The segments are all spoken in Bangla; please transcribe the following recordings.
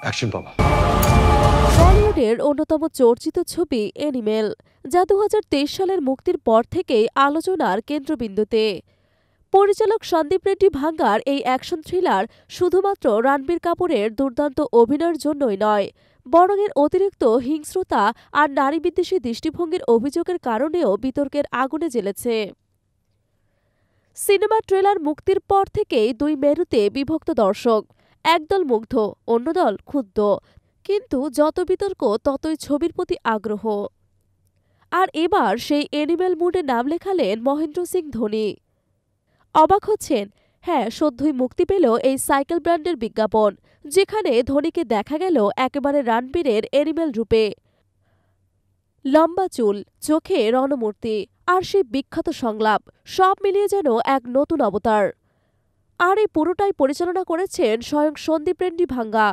অ্যাকশন পাবা। বলিউডের অন্যতম চর্চিত ছবি অ্যানিমেল, যা ২০২৩ সালের মুক্তির পর থেকেই আলোচনার কেন্দ্রবিন্দুতে। পরিচালক সন্দীপ রেড্ডি ভাঙ্গার এই অ্যাকশন থ্রিলার শুধুমাত্র রণবীর কাপুরের দুর্দান্ত অভিনয়ের জন্যই নয়, বরং এর অতিরিক্ত হিংস্রতা আর নারীবিদ্বেষী দৃষ্টিভঙ্গির অভিযোগের কারণেও বিতর্কের আগুনে জ্বেলেছে। সিনেমার ট্রেলার মুক্তির পর থেকেই দুই মেরুতে বিভক্ত দর্শক, একদল মুগ্ধ, অন্য দল ক্ষুব্ধ। কিন্তু যত বিতর্ক ততই ছবির প্রতি আগ্রহ। আর এবার সেই অ্যানিমেল মুডে নাম লেখালেন মহেন্দ্র সিং ধোনি। অবাক হচ্ছেন? হ্যাঁ, সদ্যই মুক্তি পেল এই সাইকেল ব্র্যান্ডের বিজ্ঞাপন, যেখানে ধোনিকে দেখা গেল একেবারে রণবীরের অ্যানিমেল রূপে। লম্বা চুল, চোখে রণমূর্তি, আর সেই বিখ্যাত সংলাপ, সব মিলিয়ে যেন এক নতুন অবতার। আর এই পুরোটাই পরিচালনা করেছেন স্বয়ং সন্দীপ রেড্ডি ভাঙ্গা।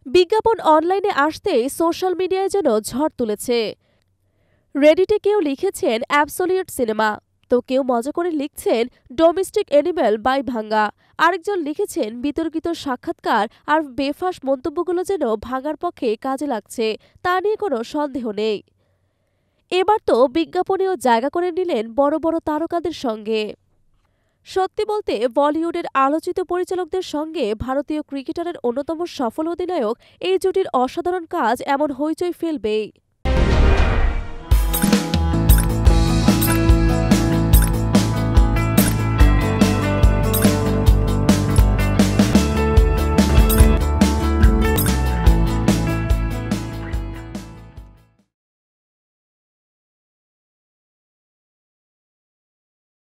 বিজ্ঞাপন অনলাইনে আসতেই সোশ্যাল মিডিয়ায় যেন ঝড় তুলেছে। রেডিটে কেউ লিখেছেন অ্যাবসোলিউট সিনেমা, তো কেউ মজা করে লিখছেন ডোমেস্টিক অ্যানিমেল বাই ভাঙ্গা। আরেকজন লিখেছেন বিতর্কিত সাক্ষাৎকার আর বেফাঁস মন্তব্যগুলো যেন ভাঙ্গার পক্ষে কাজে লাগছে, তা নিয়ে কোনো সন্দেহ নেই। এবার তো বিজ্ঞাপনেও জায়গা করে নিলেন বড় বড় তারকাদের সঙ্গে। সত্যি বলতে বলিউডের আলোচিত পরিচালকদের সঙ্গে ভারতীয় ক্রিকেটারের অন্যতম সফল অধিনায়ক এই জুটির অসাধারণ কাজ এমন হইচই ফেলবেই।